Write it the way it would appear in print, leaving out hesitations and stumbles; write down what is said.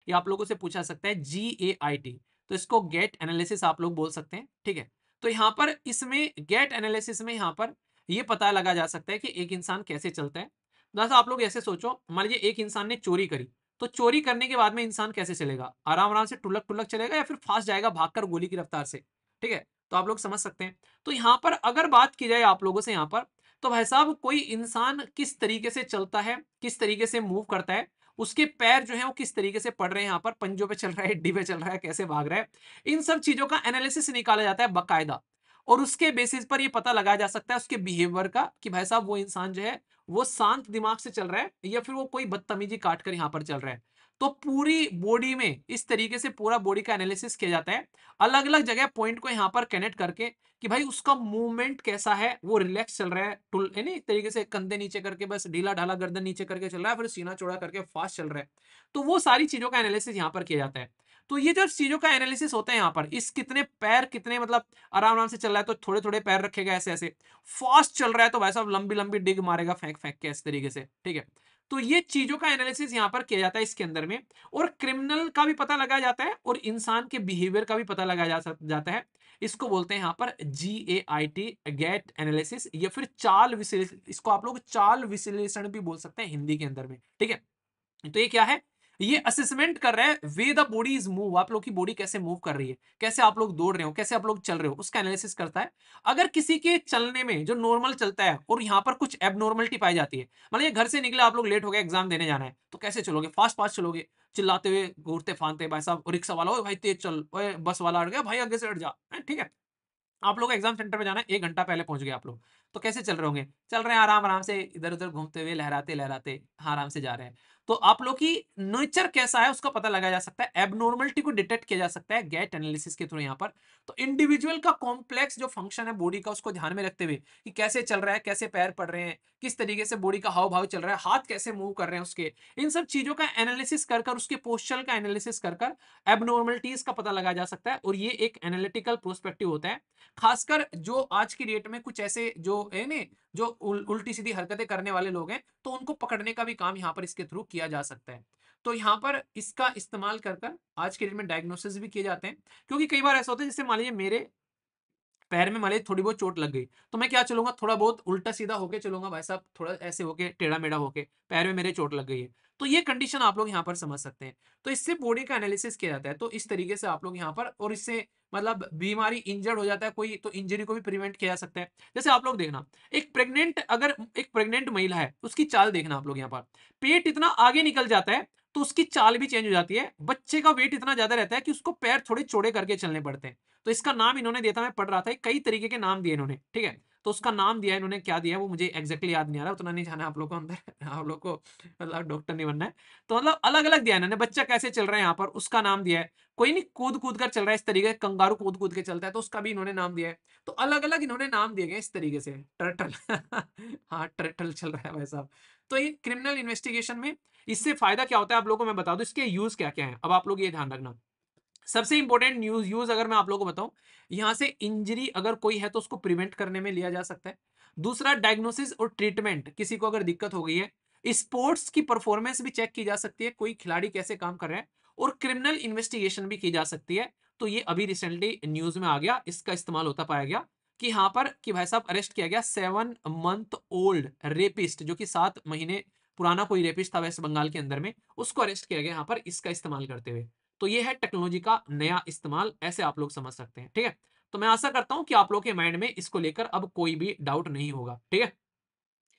ये आप लोगों से पूछा सकता है GAIT, तो इसको गेट एनालिसिस आप लोग बोल सकते हैं, ठीक है। तो यहाँ पर इसमें गेट एनालिसिस में यहाँ पर ये पता लगा जा सकता है कि एक इंसान कैसे चलता है। जैसा आप लोग ऐसे सोचो, मान लीजिए एक इंसान ने चोरी करी, तो चोरी करने के बाद में इंसान कैसे चलेगा, आराम आराम से टुलक टुलक चलेगा या फिर फास्ट जाएगा भागकर गोली की रफ्तार से, ठीक है। तो आप लोग समझ सकते हैं। तो यहाँ पर अगर बात की जाए आप लोगों से यहाँ पर, तो भाई साहब कोई इंसान किस तरीके से चलता है, किस तरीके से मूव करता है, उसके पैर जो है वो किस तरीके से पड़ रहे हैं, यहाँ पर पंजों पे चल रहा है, हड्डी पे चल रहा है, कैसे भाग रहा है, इन सब चीजों का एनालिसिस निकाला जाता है बकायदा। और उसके बेसिस पर ये पता लगाया जा सकता है उसके बिहेवियर का कि भाई साहब वो इंसान जो है वो शांत दिमाग से चल रहा है या फिर वो कोई बदतमीजी काट कर यहाँ पर चल रहा है। तो पूरी बॉडी में इस तरीके से पूरा बॉडी का एनालिसिस किया जाता है, अलग अलग जगह पॉइंट को यहाँ पर कनेक्ट करके कि भाई उसका मूवमेंट कैसा है, वो रिलैक्स चल रहा है, टुल यानी एक तरीके से कंधे नीचे करके बस ढीला ढाला गर्दन नीचे करके चल रहा है, फिर सीना चौड़ा करके फास्ट चल रहा है। तो वो सारी चीजों का एनालिसिस यहाँ पर किया जाता है। तो ये जो चीजों का एनालिसिस होता है यहाँ पर, इस कितने पैर कितने मतलब आराम आराम से चल रहा है तो थोड़े थोड़े पैर रखेगा ऐसे ऐसे, फास्ट चल रहा है तो वैसा लंबी लंबी डिग मारेगा फेंक फेंक के इस तरीके से, ठीक है। तो ये चीजों का एनालिसिस यहाँ पर किया जाता है इसके अंदर में, और क्रिमिनल का भी पता लगाया जाता है और इंसान के बिहेवियर का भी पता लगाया जाता है। इसको बोलते हैं यहाँ पर GAIT, गेट एनालिसिस, या फिर चाल विश्लेषण, इसको आप लोग चाल विश्लेषण भी बोल सकते हैं हिंदी के अंदर में, ठीक है। तो ये क्या है, ये असेसमेंट कर रहा है way the body is move, आप लोग की बॉडी कैसे मूव कर रही है, कैसे आप लोग दौड़ रहे हो, कैसे आप लोग चल रहे हो, उसका एनालिसिस करता है। अगर किसी के चलने में जो नॉर्मल चलता है और यहाँ पर कुछ एबनॉर्मलिटी पाई जाती है, मान लीजिए घर से निकले आप लोग लेट हो गए, एग्जाम देने जाना है, तो कैसे चलोगे, फास्ट फास्ट चलोगे, चिल्लाते हुए घूरते फांदते, भाई साहब रिक्शा वाला, ओ भाई तेज चल, ओए बस वाला अड़ गया भाई आगे से हट जा, ठीक है। आप लोग एग्जाम सेंटर पे जाना है, 1 घंटा पहले पहुंच गए आप लोग, तो कैसे चल रहे होंगे, चल रहे हैं आराम आराम से इधर उधर घूमते हुए, लहराते लहराते आराम से जा रहे हैं। तो आप लोग की नेचर कैसा है उसका पता लगाया जा सकता है, एबनॉर्मलिटी को डिटेक्ट किया जा सकता है गेट एनालिसिस के थ्रू यहाँ पर। तो इंडिविजुअल का कॉम्प्लेक्स जो फंक्शन है बॉडी का, उसको ध्यान में रखते हुए कि कैसे चल रहा है, कैसे पैर पड़ रहे हैं, किस तरीके से बॉडी का हाव भाव चल रहा है, हाथ कैसे मूव कर रहे हैं उसके, इन सब चीजों का एनालिसिस कर कर, उसके पोस्चर का एनालिसिस कर कर एबनॉर्मलिटीज का पता लगाया जा सकता है। और ये एक एनालिटिकल प्रोस्पेक्टिव होता है, खासकर जो आज की डेट में कुछ ऐसे जो है ने जो उल्टी सीधी हरकतें करने वाले लोग हैं, तो उनको पकड़ने का भी काम यहाँ पर इसके थ्रू किया जा सकता है। तो यहाँ पर इसका इस्तेमाल कर कर आज के डेट में डायग्नोसिस भी किए जाते हैं। क्योंकि कई बार ऐसा होता है, जैसे मान लीजिए मेरे पैर में मान लीजिए थोड़ी बहुत चोट लग गई, तो मैं क्या चलूंगा, थोड़ा बहुत उल्टा सीधा होके चलूंगा भाई साहब, थोड़ा ऐसे होके टेढ़ा मेढ़ा होके, पैर में मेरे चोट लग गई है। तो ये कंडीशन आप लोग यहाँ पर समझ सकते हैं। तो इससे बॉडी का एनालिसिस किया जाता है, तो इस तरीके से आप लोग यहाँ पर, और इससे मतलब बीमारी इंजर्ड हो जाता है कोई, तो इंजरी को भी प्रिवेंट किया जा सकता है। जैसे आप लोग देखना, अगर एक प्रेग्नेंट महिला है, उसकी चाल देखना आप लोग यहाँ पर, पेट इतना आगे निकल जाता है तो उसकी चाल भी चेंज हो जाती है। बच्चे का वेट इतना ज्यादा रहता है कि उसको पैर थोड़े चौड़े करके चलने पड़ते हैं। तो इसका नाम इन्होंने दिया था, मैं पढ़ रहा था, कई तरीके के नाम दिए इन्होंने, ठीक है। तो उसका नाम दिया इन्होंने, क्या दिया वो मुझे एग्जैक्टली याद नहीं आ रहा, उतना नहीं जाना आप लोग को अंदर आप लोग को मतलब डॉक्टर नहीं बनना है। तो मतलब अलग अलग दिया इन्होंने, बच्चा कैसे चल रहा है यहाँ पर उसका नाम दिया है, कोई नहीं कूद कूद कर चल रहा है इस तरीके, कंगारू कूद कूद के चलता है तो उसका भी इन्होंने नाम दिया है। तो अलग अलग इन्होंने नाम दिए गए इस तरीके से, टर्टल हाँ टर्टल चल रहा है भाई साहब। तो ये क्रिमिनल इन्वेस्टिगेशन में इससे फायदा क्या होता है आप लोगों को मैं बता दूं, इसके यूज क्या क्या है, अब आप लोग ये ध्यान रखना। सबसे इंपॉर्टेंट न्यूज यूज अगर मैं आप लोगों को बताऊं, यहां से इंजरी अगर कोई है तो उसको प्रिवेंट करने में लिया जा सकता है। दूसरा, डायग्नोसिस और ट्रीटमेंट, किसी को अगर दिक्कत हो गई है, स्पोर्ट्स की परफॉर्मेंस भी चेक की जा सकती है, कोई खिलाड़ी कैसे काम कर रहे हैं, और क्रिमिनल इन्वेस्टिगेशन भी की जा सकती है। तो ये अभी रिसेंटली न्यूज में आ गया, इसका इस्तेमाल होता पाया गया कि यहाँ पर कि भाई साहब अरेस्ट किया गया 7 मंथ ओल्ड रेपिस्ट, जो कि 7 महीने पुराना कोई रेपिस्ट था वेस्ट बंगाल के अंदर में, उसको अरेस्ट किया गया यहाँ पर इसका इस्तेमाल करते हुए। तो ये है टेक्नोलॉजी का नया इस्तेमाल, ऐसे आप लोग समझ सकते हैं, ठीक है। तो मैं आशा करता हूं कि आप लोग के माइंड में इसको लेकर अब कोई भी डाउट नहीं होगा, ठीक है।